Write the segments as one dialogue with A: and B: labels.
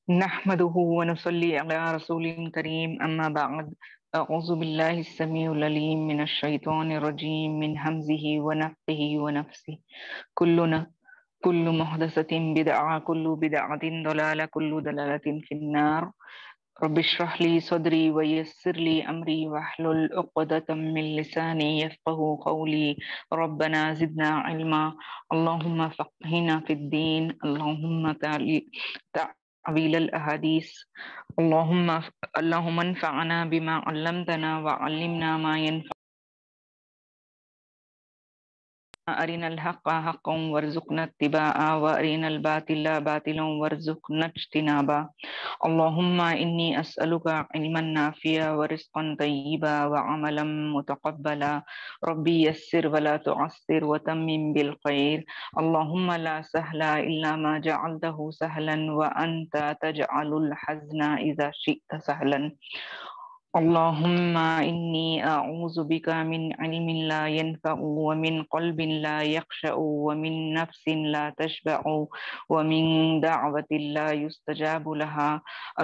A: نحمده ونصلي على رسول كريم أما بعد. أعوذ بالله السميع العليم من الشيطان الرجيم من همزه ونفخه ونفسه. كل محدثة بدعة، كل بدعة ضلالة، كل ضلالة في النار. رب اشرح لي صدري ويسر لي أمري واحلل عقدة من لساني يفقه قولي. ربنا زدنا علما. اللهم فقهنا في الدين. اللهم تعويل الأحاديث. اللهم انفعنا بما علمتنا وعلمنا ما ينفعنا. أرنا الحق حقا وارزقنا اتباعه وأرنا الباطل باطلا وارزقنا اجتنابه. اللهم إني أسألك علما نافعا ورزقا طيبا وعملا متقبلا. ربي يسر ولا تعسر وتمم بالخير. اللهم لا سهل إلا ما جعلته سهلا وأنت تجعل الحزن إذا شئت سهلا. اللهم إني أعوذ بك من علم لا ينفع ومن قلب لا يخشع ومن نفس لا تشبع ومن دعوة لا يستجاب لها.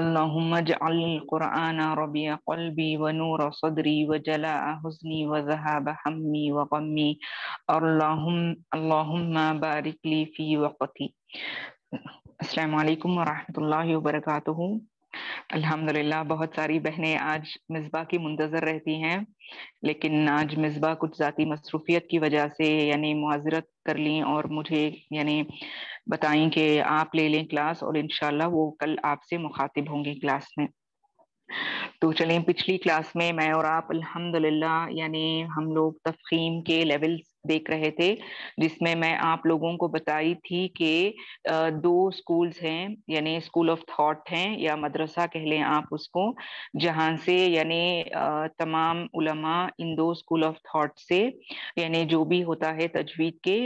A: اللهم اجعل القرآن ربيع قلبي ونور صدري وجلاء حزني وذهاب همي وغمي. اللهم بارك لي في وقتي. السلام علیکم ورحمۃ اللہ وبرکاتہ. الحمدللہ بہت ساری بہنیں آج مصباح کی منتظر رہتی ہیں، لیکن آج مصباح کچھ ذاتی مصروفیت کی وجہ سے معذرت کر لیں اور مجھے بتائیں کہ آپ لے لیں کلاس، اور انشاءاللہ وہ کل آپ سے مخاطب ہوں گی کلاس میں. تو چلیں، پچھلی کلاس میں میں اور آپ الحمدللہ ہم لوگ تفخیم کے لیولز دیکھ رہے تھے، جس میں آپ لوگوں کو بتائی تھی کہ دو سکولز ہیں، اسکول آف تھاٹ ہیں یا مدرسہ کہہ لیں آپ اس کو، جہاں سے تمام علماء ان دو اسکول آف تھاٹ سے جو بھی ہوتا ہے تجوید کے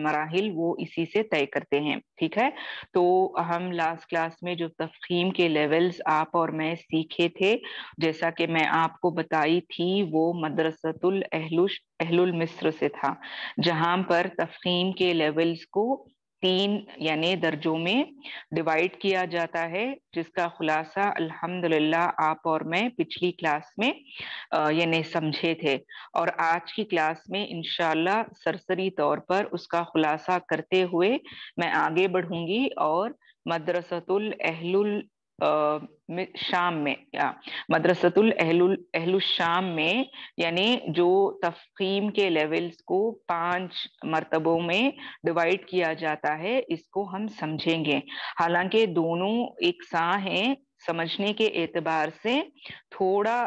A: مراحل وہ اسی سے طے کرتے ہیں. ٹھیک ہے، تو ہم لاسٹ کلاس میں جو تفخیم کے لیولز آپ اور میں سیکھے تھے، جیسا کہ میں آپ کو بتائی تھی، وہ مدرسۃ اہل المصر سے تھا، جہاں پر تفخیم کے لیولز کو 3 درجوں میں ڈیوائڈ کیا جاتا ہے، جس کا خلاصہ الحمدللہ آپ اور میں پچھلی کلاس میں سمجھے تھے. اور آج کی کلاس میں انشاءاللہ سرسری طور پر اس کا خلاصہ کرتے ہوئے میں آگے بڑھوں گی، اور مدرسۃ الاہل شام میں مدرسۃ اہل الشام میں جو تفخیم کے لیولز کو 5 مرتبوں میں ڈیوائڈ کیا جاتا ہے، اس کو ہم سمجھیں گے. حالانکہ دونوں یکساں ہیں سمجھنے کے اعتبار سے، تھوڑا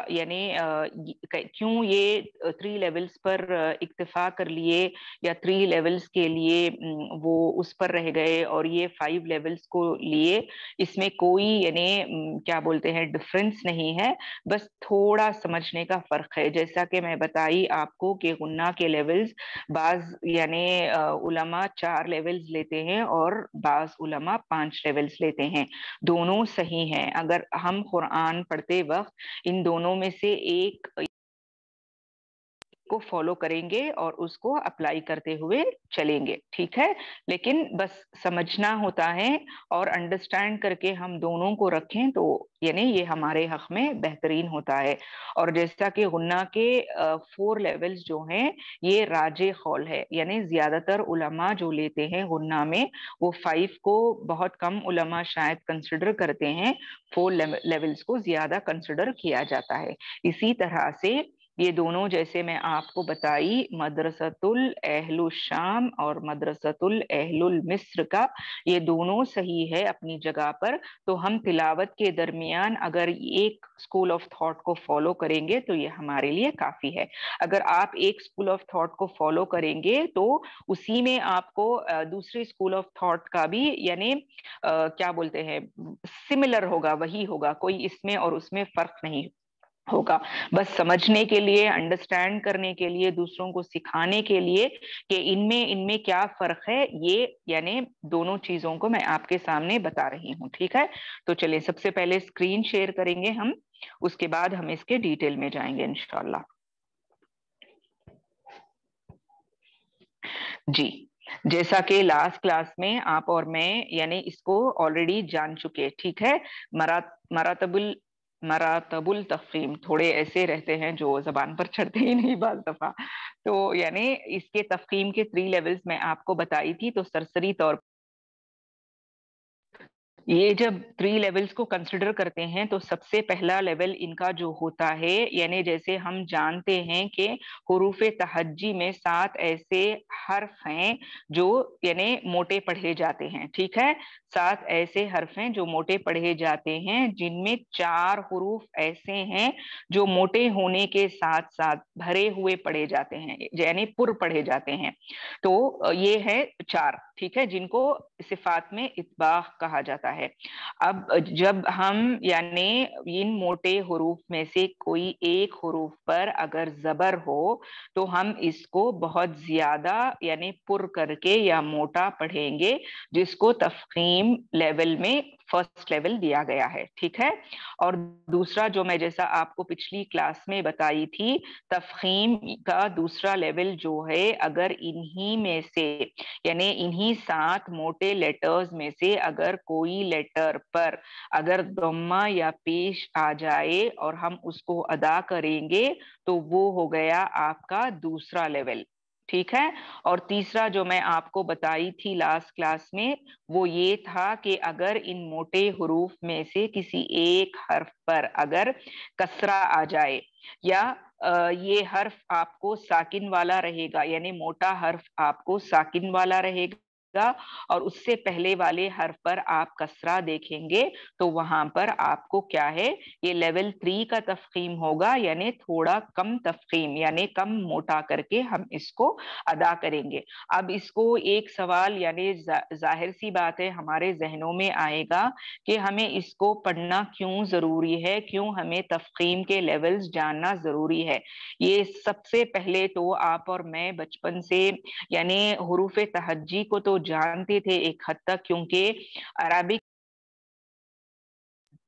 A: کیوں یہ 3 لیولز پر اکتفا کر لیے یا 3 لیولز کے لیے وہ اس پر رہ گئے اور یہ 5 لیولز کو لیے، اس میں کوئی کیا بولتے ہیں ڈفرنس نہیں ہے، بس تھوڑا سمجھنے کا فرق ہے. جیسا کہ میں بتائی آپ کو کہ غنہ کے لیولز بعض علماء 4 لیولز لیتے ہیں اور بعض علماء 5 لیولز لیتے ہیں. دونوں صحیح ہیں. اگر ہم قرآن پڑھتے وقت ان دونوں میں سے ایک کو فالو کریں گے اور اس کو اپلائی کرتے ہوئے چلیں گے، ٹھیک ہے، لیکن بس سمجھنا ہوتا ہے اور انڈرسٹینڈ کر کے ہم دونوں کو رکھیں تو یہ ہمارے حق میں بہترین ہوتا ہے. اور جیسا کہ غنہ کے 4 لیولز جو ہیں یہ راجح قول ہے، زیادہ تر علماء جو لیتے ہیں غنہ میں وہ 5 کو بہت کم علماء شاید کنسیڈر کرتے ہیں، 4 لیولز کو زیادہ کنسیڈر کیا جاتا ہے. اسی طرح سے یہ دونوں جیسے میں آپ کو بتائی مدرسۃ الاہل الشام اور مدرسۃ الاہل المصر کا، یہ دونوں صحیح ہے اپنی جگہ پر. تو ہم تلاوت کے درمیان اگر ایک اسکول آف تھاٹ کو فالو کریں گے تو یہ ہمارے لیے کافی ہے. اگر آپ ایک اسکول آف تھاٹ کو فالو کریں گے تو اسی میں آپ کو دوسری اسکول آف تھاٹ کا بھی کیا بولتے ہیں سملر ہوگا، وہی ہوگا، کوئی اس میں اور اس میں فرق نہیں ہوگا. بس سمجھنے کے لیے، انڈرسٹینڈ کرنے کے لیے، دوسروں کو سکھانے کے لیے کہ ان میں کیا فرق ہے، یہ دونوں چیزوں کو میں آپ کے سامنے بتا رہی ہوں. ٹھیک ہے، تو چلیں سب سے پہلے اسکرین شیئر کریں گے ہم، اس کے بعد ہم اس کے ڈیٹیل میں جائیں گے انشاءاللہ. جی، जैसा कि लास्ट क्लास में आप और मैं यानी इसको ऑलरेडी जान चुके, ठीक है। मरातबुल मरातबुल तफहीम थोड़े ऐसे रहते हैं जो जबान पर चढ़ते ही नहीं बाज दफा। तो यानी इसके तफहीम के 3 लेवल्स मैं आपको बताई थी। तो सरसरी तौर ये जब 3 लेवल्स को कंसिडर करते हैं तो सबसे पहला लेवल इनका जो होता है, यानी जैसे हम जानते हैं कि हुरूफ तहज्जी में 7 ऐसे हर्फ हैं जो यानी मोटे पढ़े जाते हैं, ठीक है। 7 ऐसे हर्फ हैं जो मोटे पढ़े जाते हैं, जिनमें 4 हुरूफ ऐसे हैं जो मोटे होने के साथ साथ भरे हुए पढ़े जाते हैं, यानी पुर पढ़े जाते हैं। तो ये है 4, ठीक है, जिनको सिफात में इत्बाह कहा जाता है। अब जब हम यानी इन मोटे हुरूफ में से कोई एक हुरूफ पर अगर जबर हो तो हम इसको बहुत ज्यादा यानी पुर करके या मोटा पढ़ेंगे, जिसको तफखीम लेवल में फर्स्ट लेवल दिया गया है, ठीक है। और दूसरा जो मैं जैसा आपको पिछली क्लास में बताई थी, तफखीम का दूसरा लेवल जो है, अगर इन्हीं में से यानी इन्हीं 7 मोटे लेटर्स में से अगर कोई लेटर पर अगर दम्मा या पेश आ जाए और हम उसको अदा करेंगे तो वो हो गया आपका दूसरा लेवल, ठीक है। और तीसरा जो मैं आपको बताई थी लास्ट क्लास में, वो ये था कि अगर इन मोटे हुरूफ में से किसी एक हर्फ पर अगर कसरा आ जाए या ये हर्फ आपको साकिन वाला रहेगा, यानी मोटा हर्फ आपको साकिन वाला रहेगा और उससे पहले वाले हर्फ पर आप कसरा देखेंगे, तो वहां पर आपको क्या है, ये लेवल 3 का तफखीम होगा, यानी थोड़ा कम तफखीम यानी कम मोटा करके हम इसको अदा करेंगे। अब इसको एक सवाल यानी जाहिर सी बात है हमारे जहनों में आएगा कि हमें इसको पढ़ना क्यों जरूरी है, क्यों हमें तफखीम के लेवल्स जानना जरूरी है। ये सबसे पहले तो आप और मैं बचपन से यानी हुरूफ तहज्जी को तो जानते थे एक हद तक, क्योंकि अरबिक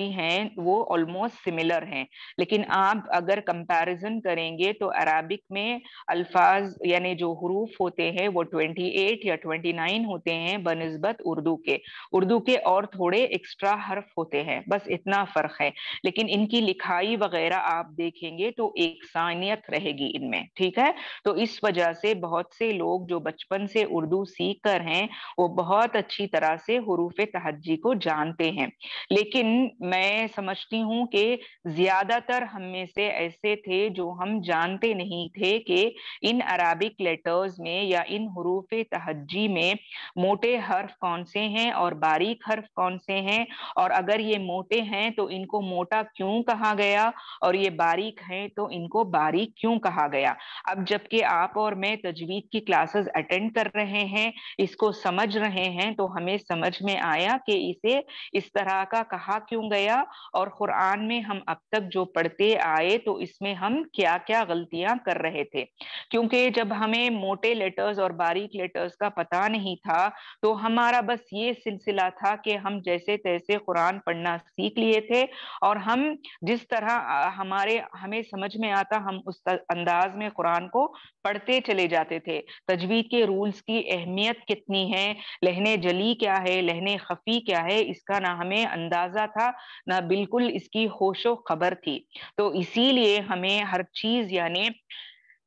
A: हैं वो ऑलमोस्ट सिमिलर हैं। लेकिन आप अगर कंपैरिजन करेंगे तो अराबिक में अल्फाज यानी जो हुरूफ होते हैं वो 28 या 29 होते हैं बनिस्बत उर्दू के। उर्दू के और थोड़े एक्स्ट्रा हर्फ होते हैं, बस इतना फर्क है। लेकिन इनकी लिखाई वगैरह आप देखेंगे तो एक सानियत रहेगी इनमें, ठीक है। तो इस वजह से बहुत से लोग जो बचपन से उर्दू सीख कर हैं वो बहुत अच्छी तरह से हुरूफ तहज्जी को जानते हैं। लेकिन मैं समझती हूँ कि ज्यादातर हम में से ऐसे थे जो हम जानते नहीं थे कि इन अराबिक लेटर्स में या इन हुरूफ तहज्जी में मोटे हर्फ कौन से हैं और बारीक हर्फ कौन से हैं, और अगर ये मोटे हैं तो इनको मोटा क्यों कहा गया और ये बारीक हैं तो इनको बारीक क्यों कहा गया। अब जबकि आप और मैं तजवीद की क्लासेस अटेंड कर रहे हैं, इसको समझ रहे हैं, तो हमें समझ में आया कि इसे इस तरह का कहा क्यों गया, और कुरान में हम अब तक जो पढ़ते आए तो इसमें हम क्या क्या गलतियां कर रहे थे। क्योंकि जब हमें मोटे लेटर्स और बारीक लेटर्स का पता नहीं था तो हमारा बस ये सिलसिला था कि हम जैसे तैसे कुरान पढ़ना सीख लिए थे, और हम जिस तरह हमारे हमें समझ में आता हम उस अंदाज में कुरान को पढ़ते चले जाते थे। तजवीद के रूल्स की अहमियत कितनी है, लहने जली क्या है, लहने खफी क्या है, इसका ना हमें अंदाजा था ना बिल्कुल इसकी होशो खबर थी। तो इसीलिए हमें हर चीज यानी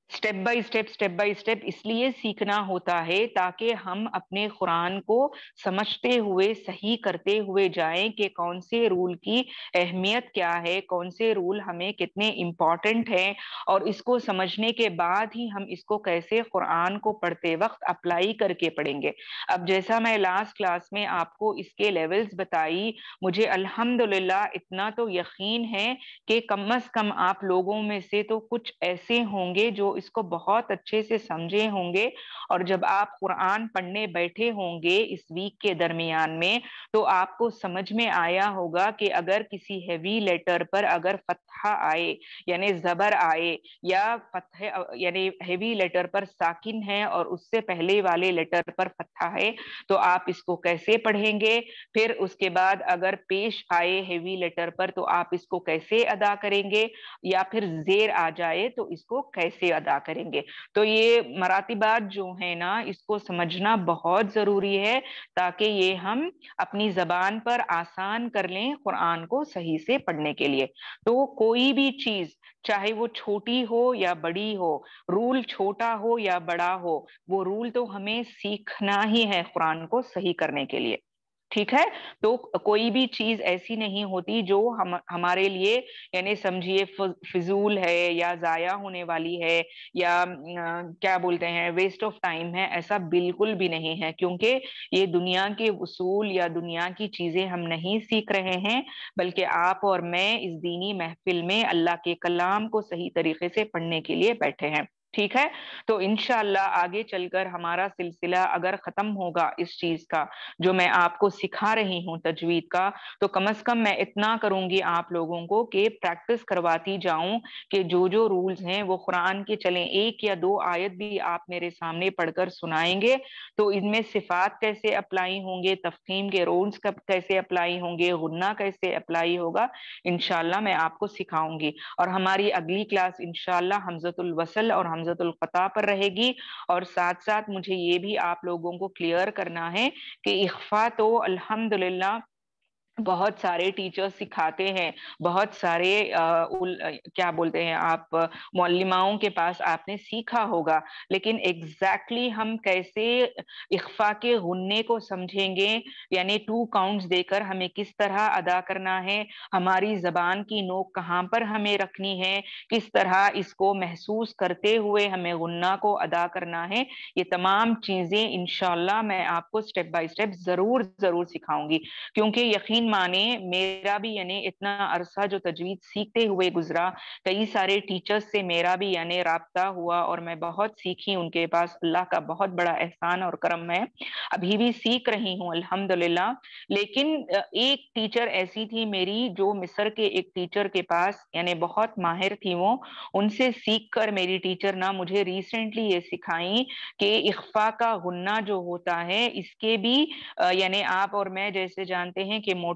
A: स्टेप बाय स्टेप इसलिए सीखना होता है ताकि हम अपने कुरान को समझते हुए सही करते हुए जाएं कि कौन से रूल की अहमियत क्या है, कौन से रूल हमें कितने इम्पोर्टेंट हैं, और इसको समझने के बाद ही हम इसको कैसे कुरान को पढ़ते वक्त अप्लाई करके पढ़ेंगे। अब जैसा मैं लास्ट क्लास में आपको इसके लेवल्स बताई, मुझे अल्हम्दुलिल्लाह इतना तो यकीन है कि कम अज कम आप लोगों में से तो कुछ ऐसे होंगे जो इसको बहुत अच्छे से समझे होंगे, और जब आप कुरान पढ़ने बैठे होंगे इस वीक के दरमियान में तो आपको समझ में आया होगा कि अगर किसी हैवी लेटर पर अगर फतहा आए यानी जबर आए, या फतह यानी हैवी लेटर पर साकिन है और उससे पहले वाले लेटर पर फतहा है, तो आप इसको कैसे पढ़ेंगे। फिर उसके बाद अगर पेश आए हैवी लेटर पर तो आप इसको कैसे अदा करेंगे, या फिर जेर आ जाए तो इसको कैसे अदा ادا کریں گے. تو یہ مراتبات جو ہیں نا اس کو سمجھنا بہت ضروری ہے تاکہ یہ ہم اپنی زبان پر آسان کر لیں قرآن کو صحیح سے پڑھنے کے لیے. تو کوئی بھی چیز چاہے وہ چھوٹی ہو یا بڑی ہو، رول چھوٹا ہو یا بڑا ہو، وہ رول تو ہمیں سیکھنا ہی ہے قرآن کو صحیح کرنے کے لیے. ٹھیک ہے. تو کوئی بھی چیز ایسی نہیں ہوتی جو ہمارے لیے یعنی سمجھیے فضول ہے یا ضائع ہونے والی ہے یا کیا بولتے ہیں ویسٹ آف ٹائم ہے. ایسا بالکل بھی نہیں ہے، کیونکہ یہ دنیا کے اصول یا دنیا کی چیزیں ہم نہیں سیکھ رہے ہیں، بلکہ آپ اور میں اس دینی محفل میں اللہ کے کلام کو صحیح طریقے سے پڑھنے کے لیے بیٹھے ہیں. ٹھیک ہے. تو انشاءاللہ آگے چل کر ہمارا سلسلہ اگر ختم ہوگا اس چیز کا جو میں آپ کو سکھا رہی ہوں تجوید کا، تو کم از کم میں اتنا کروں گی آپ لوگوں کو کہ پریکٹس کرواتی جاؤں کہ جو جو رولز ہیں وہ قرآن کے چلیں. ایک یا دو آیت بھی آپ میرے سامنے پڑھ کر سنائیں گے تو ان میں صفات کیسے اپلائی ہوں گے، تفخیم کے رولز کیسے اپلائی ہوں گے، غنہ کیسے اپلائی ہوگا، انشاءاللہ میں آپ کو سکھاؤں گی. اور ہماری اگلی کلاس انشاءاللہ حمزۃ الوصل اور حمزۃ القطع پر رہے گی. اور ساتھ ساتھ مجھے یہ بھی آپ لوگوں کو کلیئر کرنا ہے کہ اخفا تو الحمدللہ بہت سارے ٹیچر سکھاتے ہیں، بہت سارے کیا بولتے ہیں آپ معلماؤں کے پاس آپ نے سیکھا ہوگا، لیکن ایگزیکٹلی ہم کیسے اخفا کے غنے کو سمجھیں گے، یعنی 2 کاؤنٹس دے کر ہمیں کس طرح ادا کرنا ہے، ہماری زبان کی نوک کہاں پر ہمیں رکھنی ہے، کس طرح اس کو محسوس کرتے ہوئے ہمیں غنہ کو ادا کرنا ہے، یہ تمام چیزیں انشاءاللہ میں آپ کو سٹیپ بائی سٹیپ ضرور سکھاؤں گی. کیونکہ یقین مانے میرا بھی یعنی اتنا عرصہ جو تجوید سیکھتے ہوئے گزرا، کئی سارے ٹیچرز سے میرا بھی یعنی رابطہ ہوا اور میں بہت سیکھی ان کے پاس. اللہ کا بہت بڑا احسان اور کرم ہے، ابھی بھی سیکھ رہی ہوں الحمدللہ. لیکن ایک ٹیچر ایسی تھی میری جو مصر کے ایک ٹیچر کے پاس یعنی بہت ماہر تھی، وہ ان سے سیکھ کر میری ٹیچر نہ مجھے ریسنٹلی یہ سکھائیں کہ اخفا کا غنہ جو ہوتا ہے اس کے بھی یعنی آپ اور میں جیسے جانتے ہیں کہ موٹا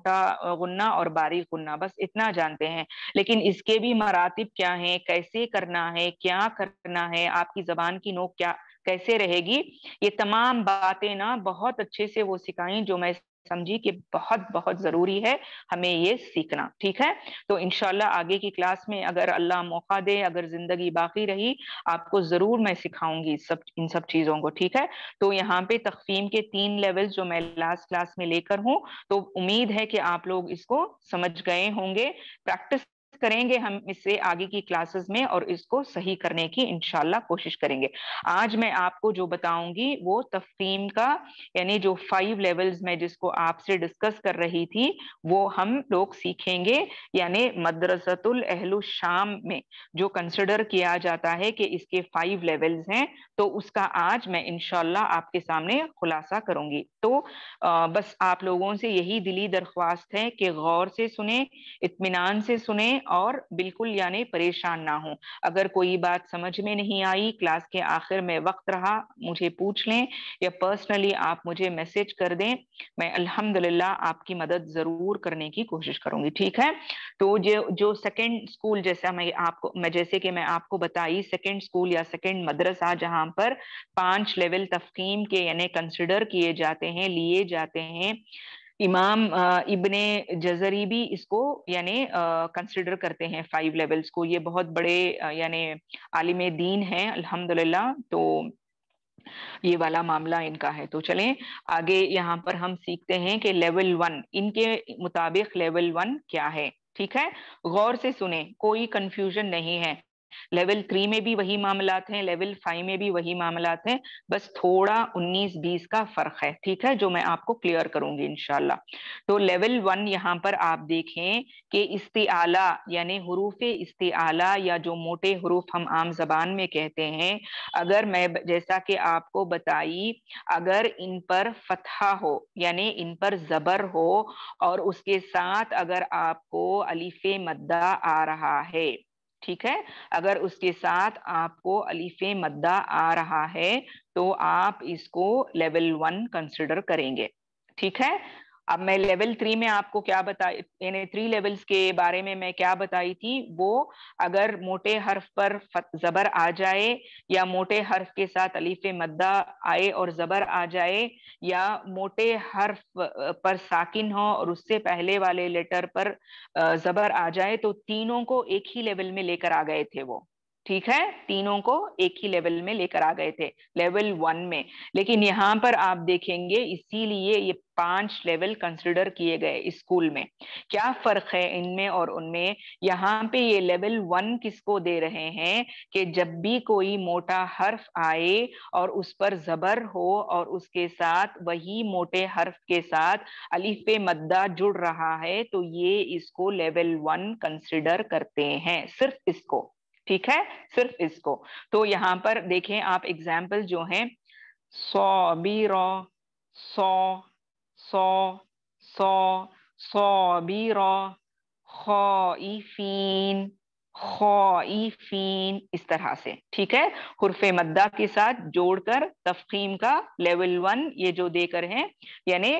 A: غنہ اور باریک غنہ بس اتنا جانتے ہیں، لیکن اس کے بھی مراتب کیا ہیں، کیسے کرنا ہے، کیا کرنا ہے، آپ کی زبان کی نوک کیا کیسے رہے گی، یہ تمام باتیں نا بہت اچھے سے وہ سکھائیں، جو میں سمجھی کہ بہت بہت ضروری ہے ہمیں یہ سیکھنا. ٹھیک ہے. تو انشاءاللہ آگے کی کلاس میں اگر اللہ موقع دے، اگر زندگی باقی رہی، آپ کو ضرور میں سکھاؤں گی ان سب چیزوں کو. ٹھیک ہے. تو یہاں پہ تقسیم کے 3 لیولز جو میں لاسٹ کلاس میں لے کر ہوں، تو امید ہے کہ آپ لوگ اس کو سمجھ گئے ہوں گے. پریکٹس کریں گے ہم اس سے آگے کی کلاسز میں اور اس کو صحیح کرنے کی انشاءاللہ کوشش کریں گے. آج میں آپ کو جو بتاؤں گی وہ تفخیم کا یعنی جو 5 لیولز میں جس کو آپ سے ڈسکس کر رہی تھی وہ ہم لوگ سیکھیں گے. یعنی مدرسۃ الاہل الشام میں جو کنسیڈر کیا جاتا ہے کہ اس کے 5 لیولز ہیں، تو اس کا آج میں انشاءاللہ آپ کے سامنے خلاصہ کروں گی. تو بس آپ لوگوں سے یہی دلی درخواست ہے کہ غور سے سنیں، اطمینان سے سنیں اور بالکل یعنی پریشان نہ ہوں. اگر کوئی بات سمجھ میں نہیں آئی، کلاس کے آخر میں وقت رہا، مجھے پوچھ لیں یا پرسنلی آپ مجھے میسج کر دیں، میں الحمدللہ آپ کی مدد ضرور کرنے کی کوشش کروں گی. ٹھیک ہے. تو جو سیکنڈ اسکول جیسا جیسے کہ میں آپ کو بتائی، سیکنڈ اسکول یا سیکنڈ مدرسہ جہاں پر 5 لیول تفخیم کے یعنی کنسیڈر کیے جاتے ہیں، لیے جاتے ہیں. امام ابن جزری بھی اس کو یعنی کنسیڈر کرتے ہیں 5 لیولز کو. یہ بہت بڑے یعنی عالم دین ہیں الحمدللہ. تو یہ والا معاملہ ان کا ہے. تو چلیں آگے یہاں پر ہم سیکھتے ہیں کہ لیول 1 ان کے مطابق لیول 1 کیا ہے. ٹھیک ہے. غور سے سنیں، کوئی کنفیوژن نہیں ہے. لیول 3 میں بھی وہی معاملات ہیں، لیول 5 میں بھی وہی معاملات ہیں، بس تھوڑا 19-20 کا فرق ہے. ٹھیک ہے. جو میں آپ کو کلیئر کروں گی انشاءاللہ. تو لیول 1 یہاں پر آپ دیکھیں کہ استعالہ یعنی حروف استعالہ یا جو موٹے حروف ہم عام زبان میں کہتے ہیں، اگر میں جیسا کہ آپ کو بتائی، اگر ان پر فتحہ ہو یعنی ان پر زبر ہو اور اس کے ساتھ اگر آپ کو الف مدہ آ رہا ہے، ٹھیک ہے، اگر اس کے ساتھ آپ کو الف مدہ آ رہا ہے تو آپ اس کو لیول 1 کنسیڈر کریں گے. ٹھیک ہے. अब मैं लेवल 3 में आपको क्या बताई, यानी 3 लेवल्स के बारे में मैं क्या बताई थी, वो अगर मोटे हर्फ पर जबर आ जाए या मोटे हर्फ के साथ अलीफ मद्दा आए और जबर आ जाए, या मोटे हर्फ पर साकिन हो और उससे पहले वाले लेटर पर जबर आ जाए, तो तीनों को एक ही लेवल में लेकर आ गए थे वो। ठीक है, तीनों को एक ही लेवल में लेकर आ गए थे, लेवल 1 में। लेकिन यहाँ पर आप देखेंगे, इसीलिए ये 5 लेवल कंसिडर किए गए स्कूल में। क्या फर्क है इनमें और उनमें? यहाँ पे ये लेवल 1 किसको दे रहे हैं कि जब भी कोई मोटा हर्फ आए और उस पर जबर हो और उसके साथ वही मोटे हर्फ के साथ अलीफ मद्दा जुड़ रहा है, तो ये इसको लेवल 1 कंसिडर करते हैं, सिर्फ इसको। ठीक है, सिर्फ इसको। तो यहाँ पर देखें आप एग्जाम्पल जो हैं, सौबीरा, सौ, सौ, सौ, सौबीरा, खौइफीन, खौइफीन, इस तरह से। ठीक है, हुर्फे मद्दा के साथ जोड़कर तफखीम का लेवल 1 ये जो देकर हैं, यानी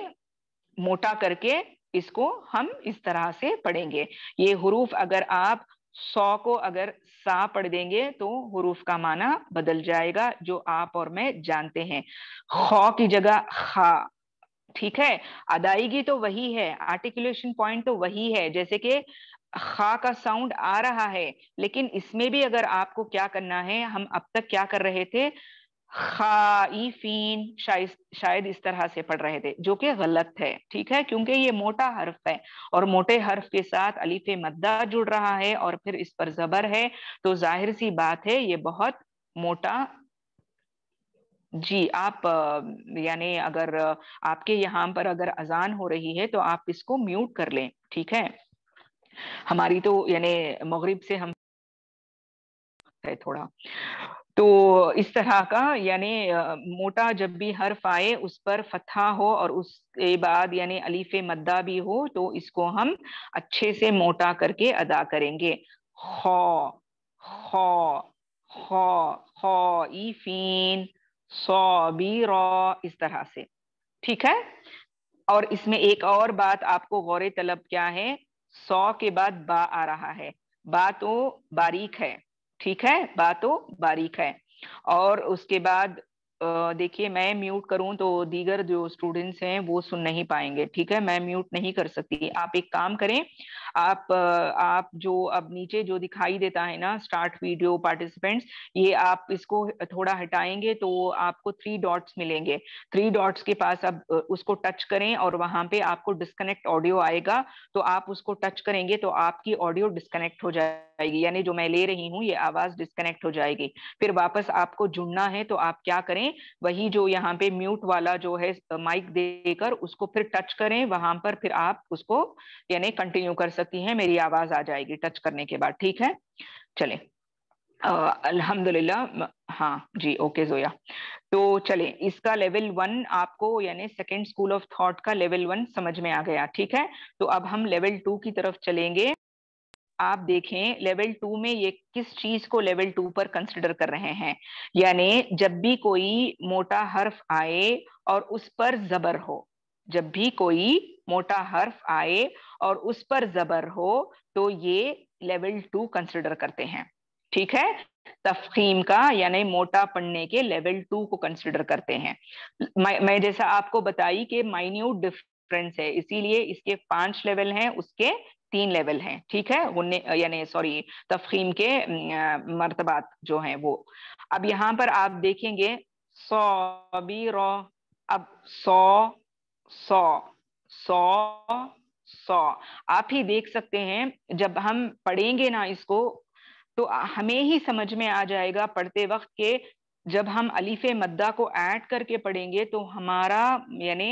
A: मोटा करके इसको हम इस तरह से पढ़ेंगे। ये हुरूफ अगर आप 100 को अगर सा पढ़ देंगे तो हुरूफ का माना बदल जाएगा, जो आप और मैं जानते हैं। खौ की जगह खा। ठीक है, अदायगी तो वही है, आर्टिकुलेशन पॉइंट तो वही है, जैसे कि खा का साउंड आ रहा है, लेकिन इसमें भी अगर आपको क्या करना है, हम अब तक क्या कर रहे थे, खाइफीन शायद शायद इस तरह से पढ़ रहे थे, जो कि गलत है। ठीक है, क्योंकि ये मोटा हर्फ है और मोटे हर्फ के साथ अलीफ मद्दा जुड़ रहा है और फिर इस पर जबर है, तो जाहिर सी बात है ये बहुत मोटा। जी, आप यानी अगर आपके यहाँ पर अगर अजान हो रही है तो आप इसको म्यूट कर लें। ठीक है, हमारी तो यानी मगरिब से हम है थोड़ा, तो इस तरह का, यानी मोटा जब भी हर्फ आए उस पर फतहा हो और उसके बाद यानी अलीफ मद्दा भी हो, तो इसको हम अच्छे से मोटा करके अदा करेंगे। खौ, खौ, खौ, खौइफीन, सौबीरा, इस तरह से। ठीक है, और इसमें एक और बात आपको गौरे तलब क्या है, 100 के बाद बा आ रहा है, बा तो बारीक है। ठीक है, बा तो बारीक है। और उसके बाद देखिए, मैं म्यूट करूं तो दीगर जो स्टूडेंट्स हैं वो सुन नहीं पाएंगे। ठीक है, मैं म्यूट नहीं कर सकती। आप एक काम करें, आप जो अब नीचे जो दिखाई देता है ना, स्टार्ट वीडियो पार्टिसिपेंट्स, ये आप इसको थोड़ा हटाएंगे तो आपको 3 डॉट्स मिलेंगे। 3 डॉट्स के पास अब उसको टच करें और वहां पे आपको डिस्कनेक्ट ऑडियो आएगा, तो आप उसको टच करेंगे तो आपकी ऑडियो डिस्कनेक्ट हो जाएगी, यानी जो मैं ले रही हूँ ये आवाज डिस्कनेक्ट हो जाएगी। फिर वापस आपको जुड़ना है तो आप क्या करें, वही जो यहाँ पे म्यूट वाला जो है माइक देकर उसको फिर टच करें, वहां पर फिर आप उसको यानी कंटिन्यू कर सकती हैं, मेरी आवाज आ जाएगी टच करने के बाद। ठीक है, चले, अल्हम्दुलिल्लाह। हाँ जी, ओके जोया। तो चले, इसका लेवल 1 आपको यानी सेकेंड स्कूल ऑफ थॉट का लेवल 1 समझ में आ गया। ठीक है, तो अब हम लेवल 2 की तरफ चलेंगे। आप देखें लेवल 2 में ये किस चीज को लेवल 2 पर कंसिडर कर रहे हैं, यानी जब भी कोई मोटा हर्फ आए और उस पर जबर हो, जब भी कोई मोटा हर्फ आए और उस पर जबर हो, तो ये लेवल 2 कंसिडर करते हैं। ठीक है, तफखीम का यानी मोटा पढ़ने के लेवल 2 को कंसिडर करते हैं। मैं जैसा आपको बताई कि माइन्यूट डिफरेंस है, इसीलिए इसके 5 लेवल हैं, उसके 3 लेवल हैं। ठीक है, यानी सॉरी, तफखीम के मर्तबात जो हैं वो। अब यहाँ पर आप देखेंगे सौबीरा, अब सौ, सौ, सौ, सौ, आप ही देख सकते हैं जब हम पढ़ेंगे ना इसको, तो हमें ही समझ में आ जाएगा पढ़ते वक्त के, जब हम अलीफे मद्दा को ऐड करके पढ़ेंगे तो हमारा यानी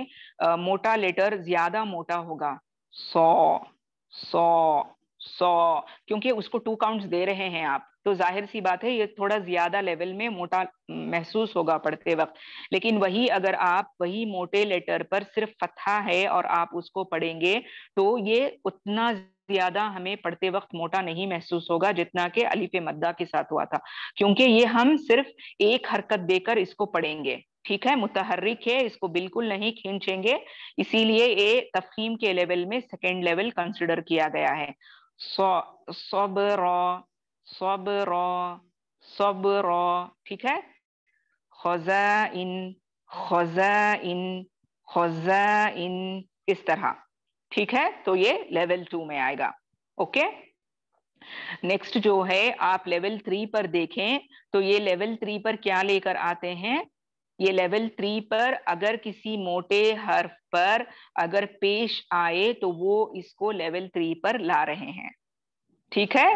A: मोटा लेटर ज्यादा मोटा होगा। सौ, सौ, सौ, क्योंकि उसको 2 काउंट्स दे रहे हैं आप, तो जाहिर सी बात है ये थोड़ा ज्यादा लेवल में मोटा महसूस होगा पढ़ते वक्त। लेकिन वही अगर आप वही मोटे लेटर पर सिर्फ फतहा है और आप उसको पढ़ेंगे, तो ये उतना ज्यादा हमें पढ़ते वक्त मोटा नहीं महसूस होगा जितना कि अलीफ मद्दा के साथ हुआ था, क्योंकि ये हम सिर्फ एक हरकत देकर इसको पढ़ेंगे। ٹھیک ہے, متحرک ہے, اس کو بالکل نہیں کھینچیں گے, اسی لیے یہ تفخیم کے لیول میں سیکنڈ لیول کنسیڈر کیا گیا ہے. صبر, صبر, صبر, ٹھیک ہے. خزائن, خزائن, خزائن, اس طرح, ٹھیک ہے. تو یہ لیول 2 میں آئے گا. اوکے, نیکسٹ جو ہے آپ لیول 3 پر دیکھیں تو یہ لیول 3 پر کیا لے کر آتے ہیں. یہ لیول 3 پر اگر کسی موٹے حرف پر اگر پیش آئے تو وہ اس کو لیول 3 پر لا رہے ہیں. ٹھیک ہے,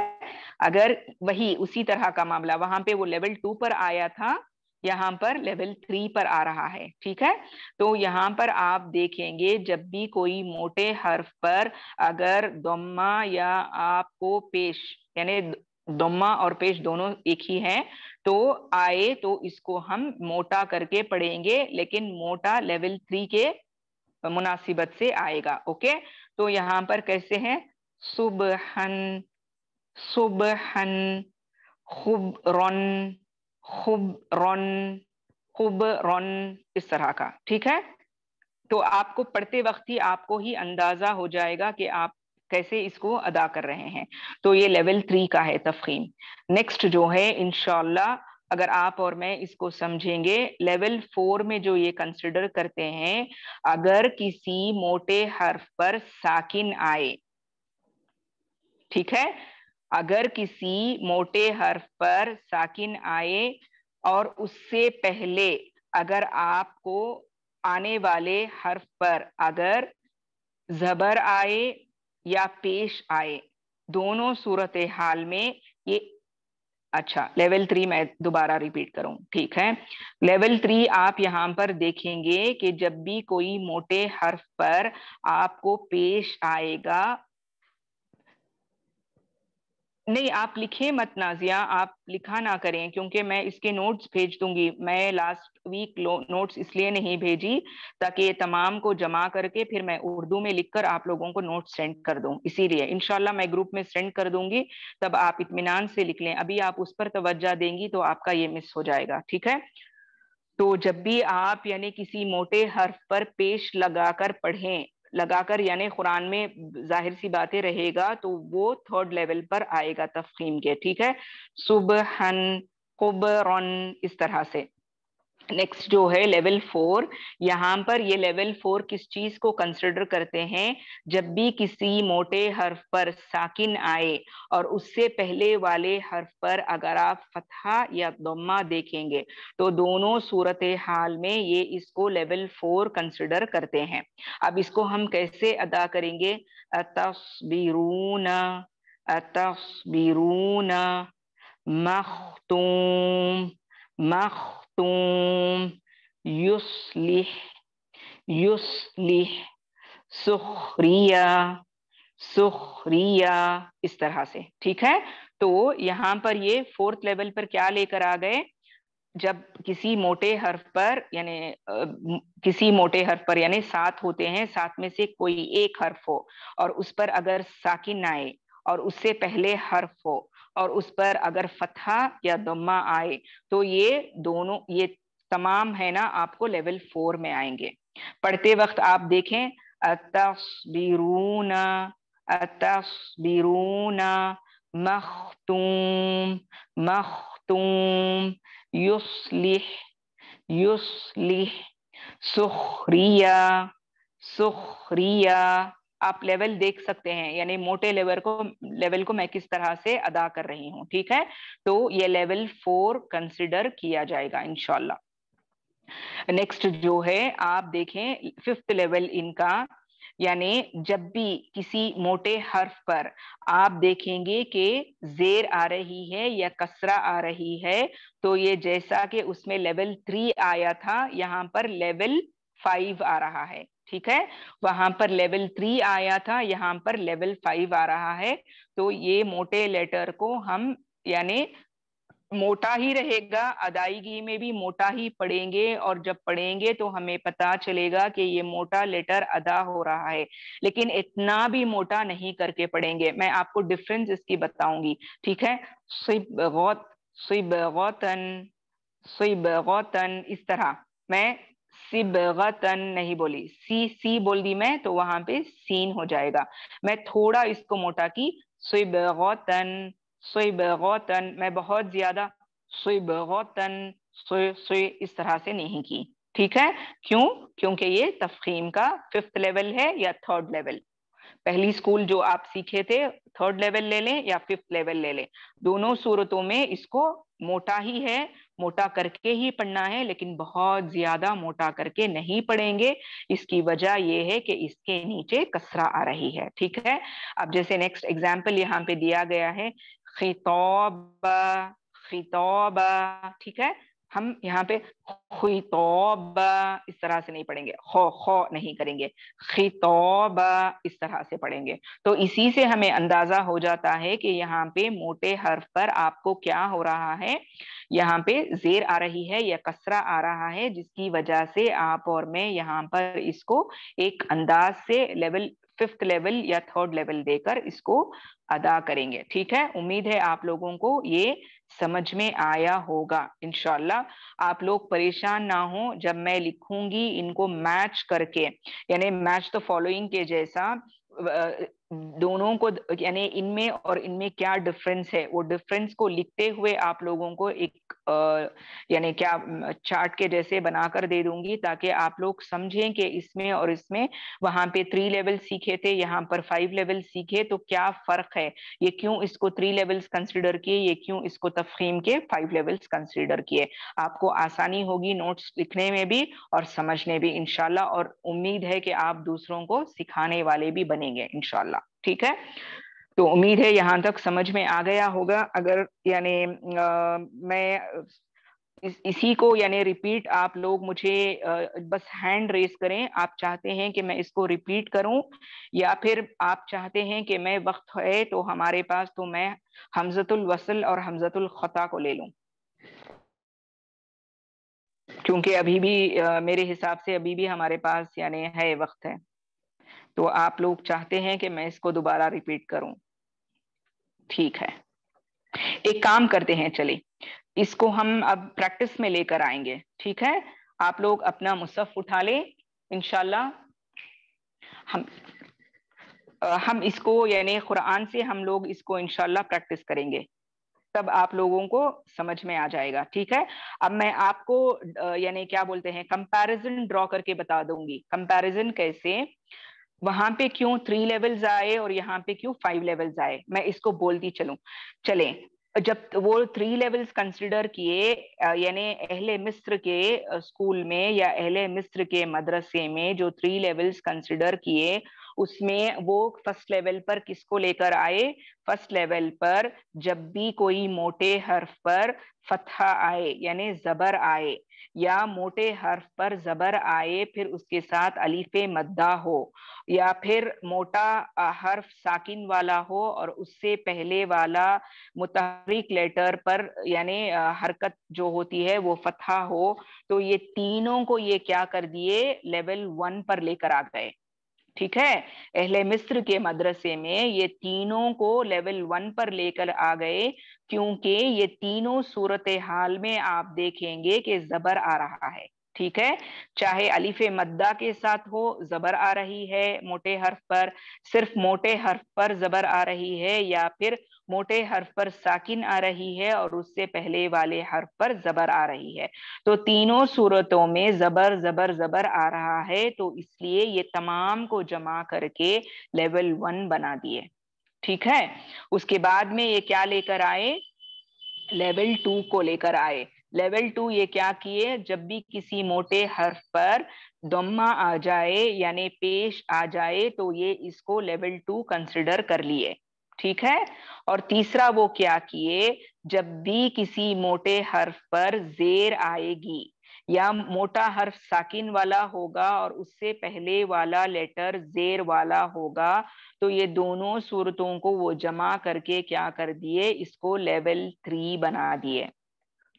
A: اگر وہی اسی طرح کا معاملہ وہاں پہ وہ لیول 2 پر آیا تھا, یہاں پر لیول 3 پر آ رہا ہے. ٹھیک ہے, تو یہاں پر آپ دیکھیں گے جب بھی کوئی موٹے حرف پر اگر ضمہ یا آپ کو پیش, یعنی ضمہ اور پیش دونوں ایک ہی ہیں, تو آئے تو اس کو ہم موٹا کر کے پڑھیں گے, لیکن موٹا لیول 3 کے مناسبت سے آئے گا. اوکے, تو یہاں پر کیسے ہیں, صبحن, صبحن, خبرن, خبرن, خبرن, اس طرح کا. ٹھیک ہے, تو آپ کو پڑھتے وقت ہی آپ کو ہی اندازہ ہو جائے گا کہ آپ کیسے اس کو ادا کر رہے ہیں. تو یہ لیول 3 کا ہے تفخیم. نیکسٹ جو ہے انشاءاللہ اگر آپ اور میں اس کو سمجھیں گے, لیول 4 میں جو یہ کنسیڈر کرتے ہیں اگر کسی موٹے حرف پر ساکن آئے. ٹھیک ہے, اگر کسی موٹے حرف پر ساکن آئے اور اس سے پہلے اگر آپ کو آنے والے حرف پر اگر زبر آئے یا پیش آئے, دونوں صورتحال میں یہ, اچھا لیول 3 میں دوبارہ ریپیٹ کروں. ٹھیک ہے, لیول 3 آپ یہاں پر دیکھیں گے کہ جب بھی کوئی موٹے حرف پر آپ کو پیش آئے گا, نہیں آپ لکھیں مت نازیہ, آپ لکھا نہ کریں کیونکہ میں اس کے نوٹس بھیج دوں گی. میں لاسٹ ویک نوٹس اس لیے نہیں بھیجی تاکہ یہ تمام کو جمع کر کے پھر میں اردو میں لکھ کر آپ لوگوں کو نوٹس سینڈ کر دوں, اسی لیے انشاءاللہ میں گروپ میں سینڈ کر دوں گی, تب آپ اطمینان سے لکھ لیں. ابھی آپ اس پر توجہ دیں گی تو آپ کا یہ مس ہو جائے گا. ٹھیک ہے, تو جب بھی آپ یعنی کسی موٹے حرف پر پیش لگا کر پڑھیں, لگا کر یعنی قرآن میں ظاہر سی باتیں رہے گا تو وہ تھرڈ لیول پر آئے گا تفخیم کے. ٹھیک ہے, صبحن, قبرن, اس طرح سے. نیکسٹ جو ہے لیول 4, یہاں پر یہ لیول 4 کس چیز کو کنسیڈر کرتے ہیں, جب بھی کسی موٹے حرف پر ساکن آئے اور اس سے پہلے والے حرف پر اگر آپ فتحہ یا ضمہ دیکھیں گے تو دونوں صورتحال میں یہ اس کو لیول 4 کنسیڈر کرتے ہیں. اب اس کو ہم کیسے ادا کریں گے, اتصبرون, اتصبرون, مختوم, مختوم, یصلح, یصلح, سخریہ, سخریہ, اس طرح سے. ٹھیک ہے, تو یہاں پر یہ 4th لیول پر کیا لے کر آ گئے, جب کسی موٹے حرف پر یعنی کسی موٹے حرف پر یعنی 7 ہوتے ہیں, 7 میں سے کوئی ایک حرف ہو اور اس پر اگر ساکن آئے اور اس سے پہلے حرف ہو اور اس پر اگر فتحہ یا ضمہ آئے تو یہ دونوں, یہ تمام ہے نا آپ کو لیول 4 میں آئیں گے. پڑھتے وقت آپ دیکھیں, اتصبرون, اتصبرون, مختوم, مختوم, یصلح, یصلح, سخریہ, سخریہ. آپ لیول دیکھ سکتے ہیں یعنی موٹے لیول کو میں کس طرح سے ادا کر رہی ہوں. ٹھیک ہے, تو یہ لیول 4 کنسیڈر کیا جائے گا انشاءاللہ. نیکسٹ جو ہے آپ دیکھیں 5th لیول ان کا, یعنی جب بھی کسی موٹے حرف پر آپ دیکھیں گے کہ زیر آ رہی ہے یا کسرہ آ رہی ہے تو یہ جیسا کہ اس میں لیول 3 آیا تھا یہاں پر لیول 5 آ رہا ہے. ٹھیک ہے, وہاں پر لیول 3 آیا تھا, یہاں پر لیول 5 آ رہا ہے. تو یہ موٹے لیٹر کو ہم یعنی موٹا ہی رہے گا, ادائیگی میں بھی موٹا ہی پڑھیں گے, اور جب پڑھیں گے تو ہمیں پتا چلے گا کہ یہ موٹا لیٹر ادا ہو رہا ہے, لیکن اتنا بھی موٹا نہیں کر کے پڑھیں گے. میں آپ کو ڈفرنس اس کی بتاؤں گی. ٹھیک ہے, صبغۃ, صبغۃن, صبغۃن, اس طرح میں सिबगतन नहीं बोली, सी बोल दी मैं तो वहां पे सीन हो जाएगा। मैं थोड़ा इसको मोटा की, सिबगतन, सिबगतन। मैं बहुत ज्यादा सिबगतन, इस तरह से नहीं की। ठीक है, क्यों? क्योंकि ये तफखीम का 5th लेवल है या 3rd लेवल। पहली स्कूल जो आप सीखे थे 3rd लेवल ले लें या 5th लेवल ले लें, दोनों सूरतों में इसको मोटा ही है, मोटा करके ही पढ़ना है, लेकिन बहुत ज्यादा मोटा करके नहीं पढ़ेंगे। इसकी वजह यह है कि इसके नीचे कसरा आ रही है। ठीक है, अब जैसे नेक्स्ट एग्जाम्पल यहाँ पे दिया गया है, खिताब, खिताब। ठीक है, हम यहाँ पे खिताब इस तरह से नहीं पढ़ेंगे, खो नहीं करेंगे, खिताब इस तरह से पढ़ेंगे। तो इसी से हमें अंदाजा हो जाता है कि यहाँ पे मोटे हर्फ पर आपको क्या हो रहा है, यहाँ पे जेर आ रही है या कसरा आ रहा है, जिसकी वजह से आप और मैं यहाँ पर इसको एक अंदाज से लेवल 5th लेवल या 3rd लेवल देकर इसको अदा करेंगे। ठीक है, उम्मीद है आप लोगों को ये समझ में आया होगा इंशाल्लाह। आप लोग परेशान ना हो, जब मैं लिखूंगी इनको मैच करके, यानी मैच द फॉलोइंग के जैसा, दोनों को, यानी इनमें और इनमें क्या डिफरेंस है, वो डिफरेंस को लिखते हुए आप लोगों को एक यानी क्या चार्ट के जैसे बनाकर दे दूंगी, ताकि आप लोग समझें कि इसमें और इसमें, वहां पे 3 लेवल सीखे थे, यहाँ पर 5 लेवल सीखे, तो क्या फर्क है, ये क्यों इसको 3 लेवल्स कंसिडर किए, ये क्यों इसको तफखीम के 5 लेवल्स कंसिडर किए। आपको आसानी होगी नोट्स लिखने में भी और समझने भी इंशाल्लाह, और उम्मीद है कि आप दूसरों को सिखाने वाले भी बनेंगे इंशाल्लाह। ठीक है, तो उम्मीद है यहाँ तक समझ में आ गया होगा। अगर यानी मैं इसी को यानी रिपीट, आप लोग मुझे बस हैंड रेस करें, आप चाहते हैं कि मैं इसको रिपीट करूं, या फिर आप चाहते हैं कि मैं वक्त है तो हमारे पास, तो मैं हमजतुल वसल और हमजतुल खता को ले लूं, क्योंकि अभी भी मेरे हिसाब से अभी भी हमारे पास यानी है, वक्त है। तो आप लोग चाहते हैं कि मैं इसको दोबारा रिपीट करूं? ठीक है, एक काम करते हैं, चलिए इसको हम अब प्रैक्टिस में लेकर आएंगे। ठीक है, आप लोग अपना मुसहफ उठा लें इंशाल्लाह। हम हम इसको यानी कुरान से हम लोग इसको इंशाल्लाह प्रैक्टिस करेंगे, तब आप लोगों को समझ में आ जाएगा। ठीक है, अब मैं आपको यानी क्या बोलते हैं, कंपैरिजन ड्रॉ करके बता दूंगी। कंपैरिजन कैसे, वहां पे क्यों 3 लेवल्स आए और यहाँ पे क्यों 5 लेवल्स आए, मैं इसको बोलती चलूं। चले, जब वो 3 लेवल्स कंसिडर किए, यानी अहले मिस्र के स्कूल में या अहले मिस्र के मदरसे में जो 3 लेवल्स कंसिडर किए, उसमें वो फर्स्ट लेवल पर किसको लेकर आए, फर्स्ट लेवल पर जब भी कोई मोटे हर्फ पर फतहा आए यानी जबर आए, या मोटे हर्फ पर जबर आए फिर उसके साथ अलीफे मद्दा हो, या फिर मोटा हर्फ साकिन वाला हो और उससे पहले वाला मुतहरिक लेटर पर यानी हरकत जो होती है वो फतहा हो, तो ये तीनों को ये क्या कर दिए, लेवल 1 पर लेकर आ गए। ठीक है, अहले मिस्र के मदरसे में ये तीनों को लेवल 1 पर लेकर आ गए, क्योंकि ये तीनों सूरत हाल में आप देखेंगे कि जबर आ रहा है। ठीक है, चाहे अलीफे मद्दा के साथ हो जबर आ रही है मोटे हर्फ पर, सिर्फ मोटे हर्फ पर जबर आ रही है, या फिर मोटे हर्फ पर साकिन आ रही है और उससे पहले वाले हर्फ पर जबर आ रही है, तो तीनों सूरतों में जबर जबर जबर आ रहा है, तो इसलिए ये तमाम को जमा करके लेवल 1 बना दिए। ठीक है, उसके बाद में ये क्या लेकर आए, लेवल 2 को लेकर आए। लेवल 2 ये क्या किए, जब भी किसी मोटे हर्फ पर दम्मा आ जाए यानी पेश आ जाए, तो ये इसको लेवल 2 कंसिडर कर लिए। ठीक है, और तीसरा वो क्या किए, जब भी किसी मोटे हर्फ पर जेर आएगी या मोटा हर्फ साकिन वाला होगा और उससे पहले वाला लेटर जेर वाला होगा, तो ये दोनों सूरतों को वो जमा करके क्या कर दिए, इसको लेवल 3 बना दिए।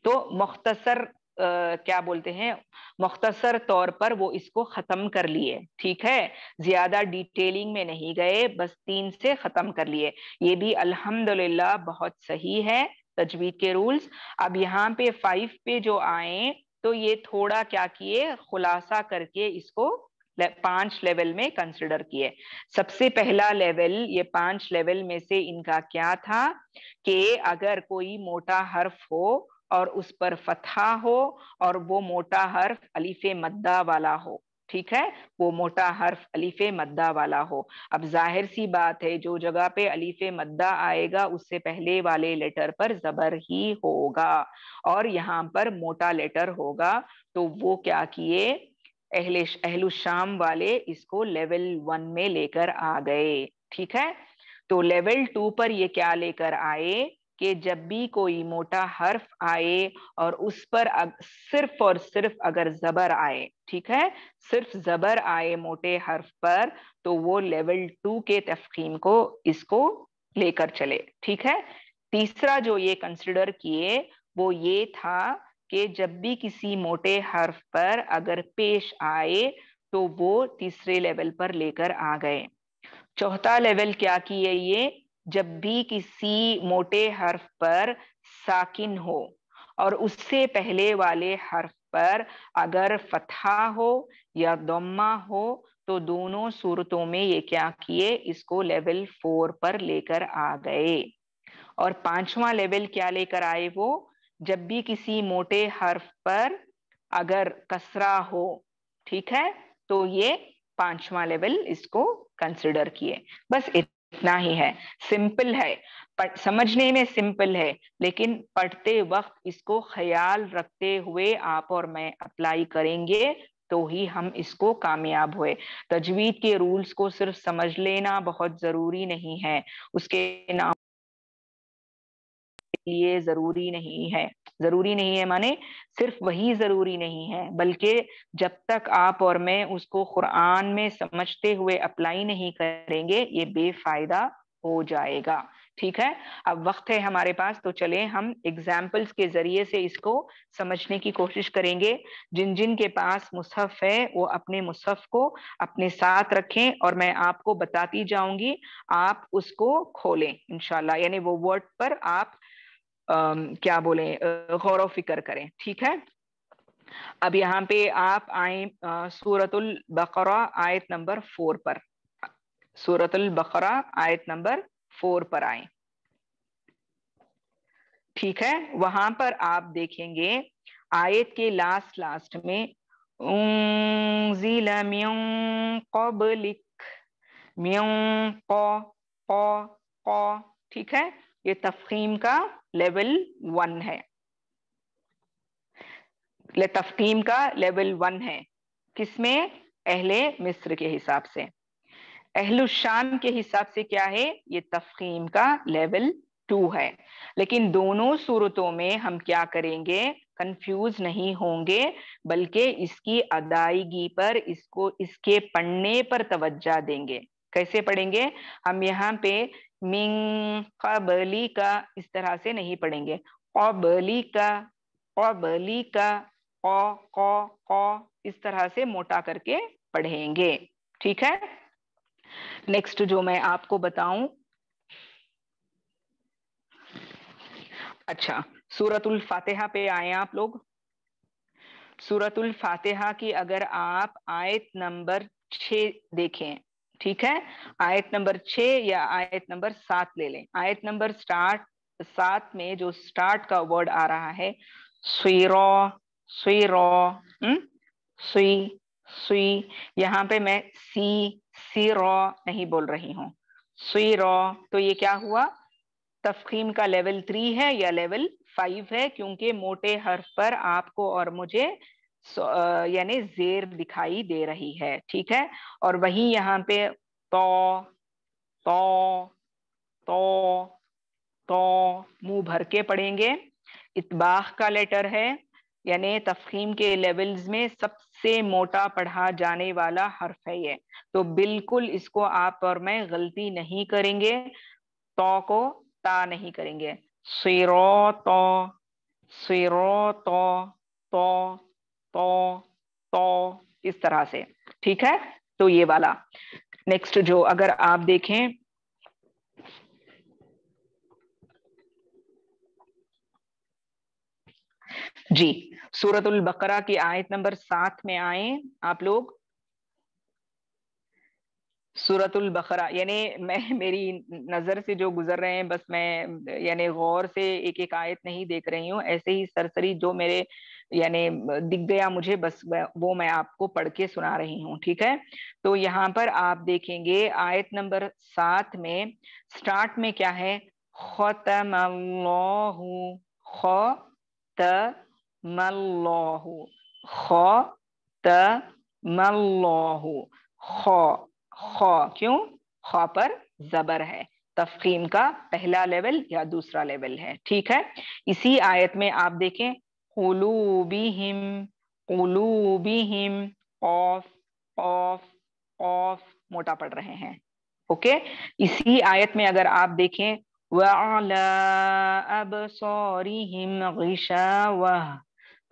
A: तो मुख्तसर क्या बोलते हैं, मुख्तसर तौर पर वो इसको खत्म कर लिए। ठीक है, ज्यादा डिटेलिंग में नहीं गए, बस 3 से खत्म कर लिए। ये भी अल्हम्दुलिल्लाह बहुत सही है तजवीद के रूल्स। अब यहाँ पे 5 पे जो आए, تو یہ تھوڑا کیا کیے، خلاصہ کر کے اس کو 5 لیول میں کنسیڈر کیے۔ سب سے پہلا لیول، یہ 5 لیول میں سے ان کا کیا تھا کہ اگر کوئی موٹا حرف ہو اور اس پر فتحہ ہو اور وہ موٹا حرف الف مدہ والا ہو، ٹھیک ہے، وہ موٹا حرف الف مدہ والا ہو۔ اب ظاہر سی بات ہے جو جگہ پہ الف مدہ آئے گا اس سے پہلے والے لیٹر پر زبر ہی ہوگا، اور یہاں پر موٹا لیٹر ہوگا، تو وہ کیا کیے، اہل الشام والے اس کو لیول 1 میں لے کر آ گئے، ٹھیک ہے۔ تو لیول 2 پر یہ کیا لے کر آئے کہ جب بھی کوئی موٹا حرف آئے اور اس پر صرف اور صرف اگر زبر آئے، ٹھیک ہے، صرف زبر آئے موٹے حرف پر، تو وہ لیول 2 کے تفخیم کو اس کو لے کر چلے، ٹھیک ہے۔ تیسرا جو یہ کنسیڈر کیے وہ یہ تھا کہ جب بھی کسی موٹے حرف پر اگر پیش آئے تو وہ تیسرے لیول پر لے کر آ گئے۔ چوتھا لیول کیا کیے، یہ جب بھی کسی موٹے حرف پر ساکن ہو اور اس سے پہلے والے حرف پر اگر فتحہ ہو یا ضمہ ہو، تو دونوں صورتوں میں یہ کیا کیے، اس کو لیول 4 پر لے کر آ گئے۔ اور 5واں لیول کیا لے کر آئے، وہ جب بھی کسی موٹے حرف پر اگر کسرہ ہو، ٹھیک ہے، تو یہ 5واں لیول اس کو کنسیڈر کیے۔ بس اتنا ہی ہے، سمپل ہے، سمجھنے میں سمپل ہے، لیکن پڑھتے وقت اس کو خیال رکھتے ہوئے آپ اور میں اپلائی کریں گے تو ہی ہم اس کو کامیاب ہوئے۔ تجوید کے رولز کو صرف سمجھ لینا بہت ضروری نہیں ہے، اس کے نام لیے ضروری نہیں ہے، ضروری نہیں ہے مانے صرف وہی ضروری نہیں ہے، بلکہ جب تک آپ اور میں اس کو قرآن میں سمجھتے ہوئے اپلائی نہیں کریں گے یہ بے فائدہ ہو جائے گا، ٹھیک ہے۔ اب وقت ہے ہمارے پاس، تو چلیں ہم ایگزامپلز کے ذریعے سے اس کو سمجھنے کی کوشش کریں گے۔ جن جن کے پاس مصحف ہے وہ اپنے مصحف کو اپنے ساتھ رکھیں اور میں آپ کو بتاتی جاؤں گی، آپ اس کو کھولیں انشاءاللہ، یعنی وہ ورڈ پر آپ کیا بولیں، غور و فکر کریں، ٹھیک ہے۔ اب یہاں پہ آپ آئیں سورۃ البقرہ آیت نمبر 4 پر، سورۃ البقرہ آیت نمبر 4 پر آئیں، ٹھیک ہے۔ وہاں پر آپ دیکھیں گے آیت کے لاسٹ میں انزل من قبلک، ٹھیک ہے، یہ تفخیم کا لیول 1 ہے، تفخیم کا لیول 1 ہے، کس میں، اہل مصر کے حساب سے۔ اہل الشام کے حساب سے کیا ہے، یہ تفخیم کا لیول 2 ہے۔ لیکن دونوں صورتوں میں ہم کیا کریں گے، کنفیوز نہیں ہوں گے، بلکہ اس کی ادائیگی پر، اس کے پڑھنے پر توجہ دیں گے۔ کیسے پڑھیں گے، ہم یہاں پہ من قبلی کا اس طرح سے نہیں پڑھیں گے، قبلی کا، قبلی کا، اس طرح سے موٹا کر کے پڑھیں گے، ٹھیک ہے۔ نیکسٹ جو میں آپ کو بتاؤں، اچھا سورۃ الفاتحہ پہ آئیں آپ لوگ۔ سورۃ الفاتحہ کی اگر آپ آیت نمبر 6 دیکھیں، ٹھیک ہے، آیت نمبر 6 یا آیت نمبر 7 لے لیں۔ آیت نمبر 7 میں جو سٹارٹ کا ورڈ آ رہا ہے سویرو، سویرو، سوی، سوی، یہاں پہ میں سی رو نہیں بول رہی ہوں، سوی رو، تو یہ کیا ہوا، تفخیم کا لیول 3 ہے یا لیول 5 ہے، کیونکہ موٹے حرف پر آپ کو اور مجھے یعنی زیر دکھائی دے رہی ہے، ٹھیک ہے۔ اور وہی یہاں پہ تو، تو، تو، تو منہ بھر کے پڑھیں گے، اطباق کا لیٹر ہے، یعنی تفخیم کے لیولز میں سب سے موٹا پڑھا جانے والا حرف ہے یہ، تو بالکل اس کو آپ اور میں غلطی نہیں کریں گے، تو کو تا نہیں کریں گے، صراط، صراط، تو، تو، تو، اس طرح سے، ٹھیک ہے۔ تو یہ والا نیکسٹ جو اگر آپ دیکھیں جی सूरत उल बकरा की आयत नंबर 7 में आए आप लोग। सूरतुल बकरा यानी मैं मेरी नजर से जो गुजर रहे हैं, बस मैं यानी गौर से एक एक आयत नहीं देख रही हूँ, ऐसे ही सरसरी जो मेरे यानी दिख गया मुझे, बस वो मैं आपको पढ़ के सुना रही हूँ, ठीक है। तो यहाँ पर आप देखेंगे आयत नंबर 7 में स्टार्ट में क्या है, खतमल्लाहु, खतमल्लाहु, खतमल्लाहु, ख ख क्यों, ख पर जबर है, तफखीम का पहला लेवल या दूसरा लेवल है, ठीक है। इसी आयत में आप देखें कुलूबिहिम, कुलूबिहिम, ऑफ ऑफ ऑफ मोटा पढ़ रहे हैं, ओके। इसी आयत में अगर आप देखें वअला अबसारिहिम गिशावह,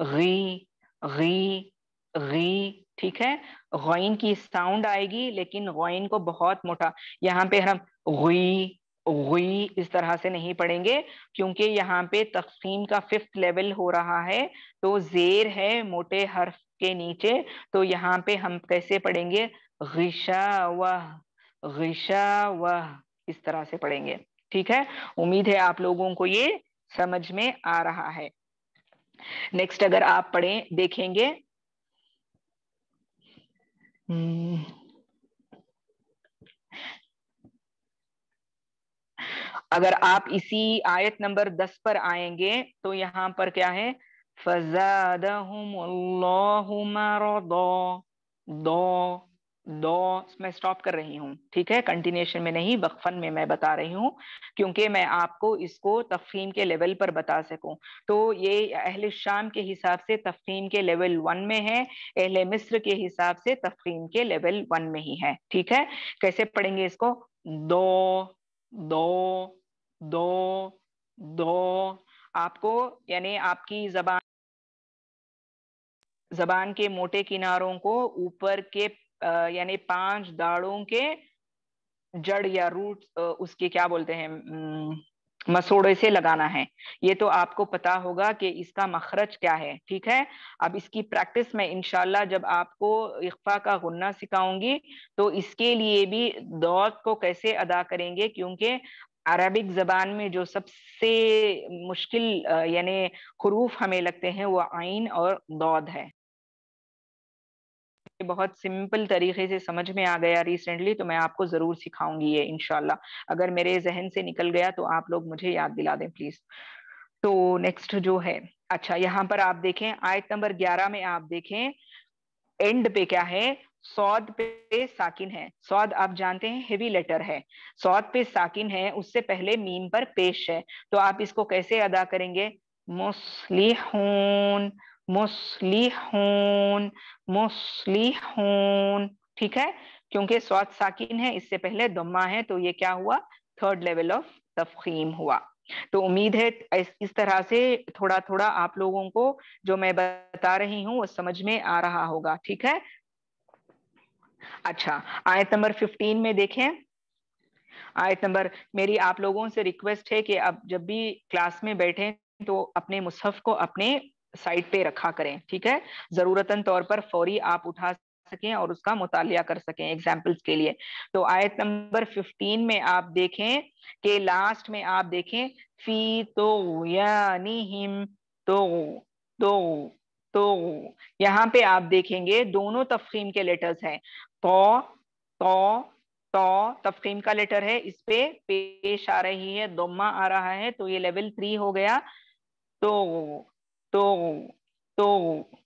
A: गी गी गी, ठीक है। गौइन की साउंड आएगी लेकिन गौइन को बहुत मोटा, यहाँ पे हम गुई गुई इस तरह से नहीं पढ़ेंगे, क्योंकि यहाँ पे तक़सीम का 5th लेवल हो रहा है, तो जेर है मोटे हर्फ के नीचे, तो यहाँ पे हम कैसे पढ़ेंगे, गिशावह, गिशावह इस तरह से पढ़ेंगे, ठीक है। उम्मीद है आप लोगों को ये समझ में आ रहा है। नेक्स्ट अगर आप पढ़ें देखेंगे, अगर आप इसी आयत नंबर 10 पर आएंगे तो यहाँ पर क्या है, फज़ादहुमुल्लाहु मरदा, दो दो मैं स्टॉप कर रही हूँ, ठीक है, कंटिन्यूशन में नहीं, वक्फन में मैं बता रही हूँ, क्योंकि मैं आपको इसको तफहीम के लेवल पर बता सकूं। तो ये अहले शाम के हिसाब से तफहीम के लेवल 1 में है, अहले मिस्र के हिसाब से तफहीम के लेवल 1 में ही है, ठीक है। कैसे पढ़ेंगे इसको, दो दो दो दो, आपको यानी आपकी जबान के मोटे किनारों को ऊपर के यानी 5 दाढ़ों के जड़ या रूट, उसके क्या बोलते हैं, मसोड़े से लगाना है। ये तो आपको पता होगा कि इसका मखरज क्या है, ठीक है। अब इसकी प्रैक्टिस में इंशाल्लाह जब आपको इख्फा का गुन्ना सिखाऊंगी तो इसके लिए भी दौद को कैसे अदा करेंगे, क्योंकि अरबिक जबान में जो सबसे मुश्किल यानी हुरूफ हमें लगते हैं वो आइन और दौद है। बहुत सिंपल तरीके से समझ में आ गया रिसेंटली, तो मैं आपको जरूर सिखाऊंगी ये इंशाल्लाह। अगर मेरे जहन से निकल गया तो आप लोग मुझे याद दिला दें प्लीज। तो नेक्स्ट जो है, अच्छा यहाँ पर आप देखें आयत नंबर 11 में आप देखें एंड पे क्या है, सौद पे साकिन है। सौद आप जानते हैं हेवी लेटर है, सौद पे साकिन है, उससे पहले मीम पर पेश है, तो आप इसको कैसे अदा करेंगे, मुस्लिहून, मुस्लिहून, मुस्लिहून, ठीक है। क्योंकि सौद साकिन है, इससे पहले दम्मा है, तो ये क्या हुआ, 3rd लेवल ऑफ तफखीम हुआ। तो उम्मीद है इस तरह से थोड़ा थोड़ा आप लोगों को जो मैं बता रही हूँ वो समझ में आ रहा होगा, ठीक है। अच्छा आयत नंबर 15 में देखें, आयत नंबर, मेरी आप लोगों से रिक्वेस्ट है कि अब जब भी क्लास में बैठे तो अपने मुसहफ को अपने साइड पे रखा करें, ठीक है। जरूरतन तौर पर फौरी आप उठा सकें और उसका मुतालिया कर सकें एग्जाम्पल्स के लिए। तो आयत नंबर 15 में आप देखें कि लास्ट में आप देखें फी तो यानिहिम, तो तो यहाँ पे आप देखेंगे दोनों तफखीम के लेटर्स हैं, तो तो तो तफखीम का लेटर है, इस पे पेश आ रही है, दोम्मा आ रहा है, तो ये लेवल 3 हो गया। तो तो तो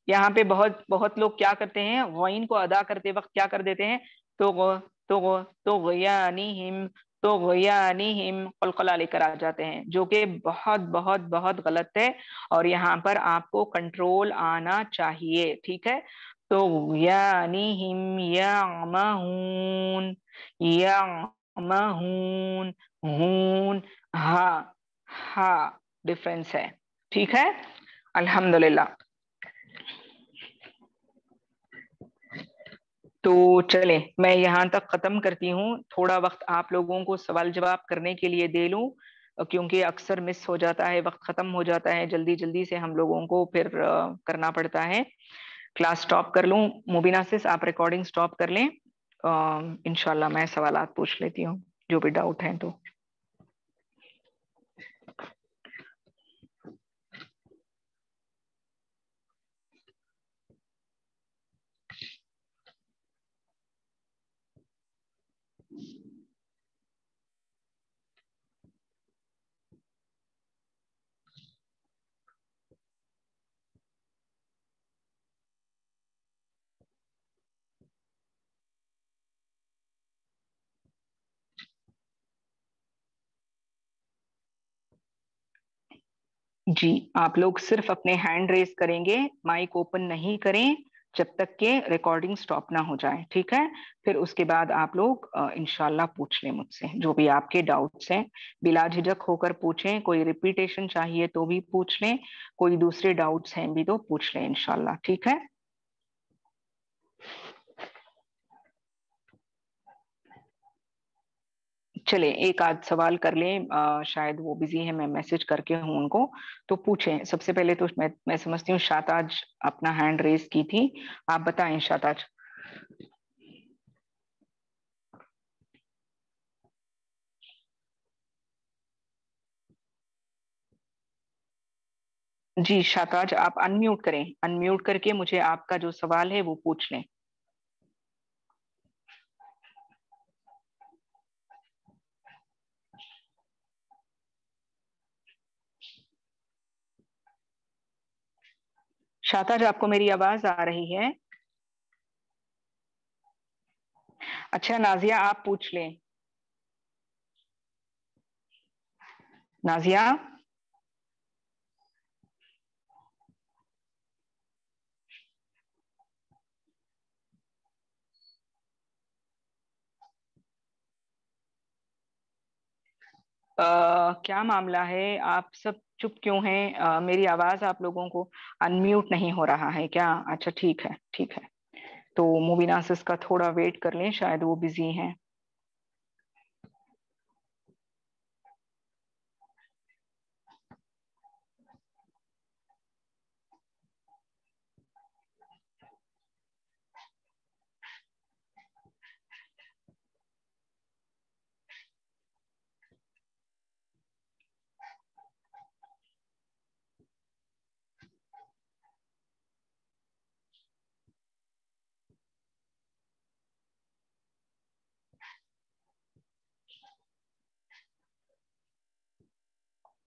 A: यहाँ पे बहुत बहुत लोग क्या करते हैं, गौइन को अदा करते वक्त क्या कर देते हैं, तो गयानिहिम, तो गयानिहिम कलकला लेकर आ जाते हैं, जो कि बहुत बहुत बहुत गलत है, और यहाँ पर आपको कंट्रोल आना चाहिए, ठीक है। तो यानिहिम यामहून, यामहून, हून, हा डिफरेंस है, ठीक है। अल्हम्दुलिल्लाह। तो चलें मैं यहाँ तक खत्म करती हूँ, थोड़ा वक्त आप लोगों को सवाल जवाब करने के लिए दे लूं, क्योंकि अक्सर मिस हो जाता है, वक्त खत्म हो जाता है, जल्दी जल्दी से हम लोगों को फिर करना पड़ता है। क्लास स्टॉप कर लूं? मुबीना सिस, आप रिकॉर्डिंग स्टॉप कर लें। इंशाल्लाह मैं सवालात पूछ लेती हूँ जो भी डाउट है तो। जी, आप लोग सिर्फ अपने हैंड रेस करेंगे, माइक ओपन नहीं करें जब तक कि रिकॉर्डिंग स्टॉप ना हो जाए, ठीक है? फिर उसके बाद आप लोग इंशाल्लाह पूछ लें मुझसे जो भी आपके डाउट्स हैं। बिला झिझक होकर पूछें, कोई रिपीटेशन चाहिए तो भी पूछ लें, कोई दूसरे डाउट्स हैं भी तो पूछ लें इंशाल्लाह, ठीक है? चले एक आध सवाल कर लें, शायद वो बिजी है, मैं मैसेज करके हूं उनको, तो पूछें। सबसे पहले तो मैं समझती हूँ शाताज अपना हैंड रेस की थी, आप बताएं शाताज। जी शाताज, आप अनम्यूट करें, अनम्यूट करके मुझे आपका जो सवाल है वो पूछ लें। शाताज, आपको मेरी आवाज आ रही है? अच्छा नाजिया, आप पूछ लें। नाजिया। क्या मामला है, आप सब चुप क्यों हैं? मेरी आवाज आप लोगों को अनम्यूट नहीं हो रहा है क्या? अच्छा ठीक है, ठीक है। तो मुबीना सिस का थोड़ा वेट कर लें, शायद वो बिजी हैं।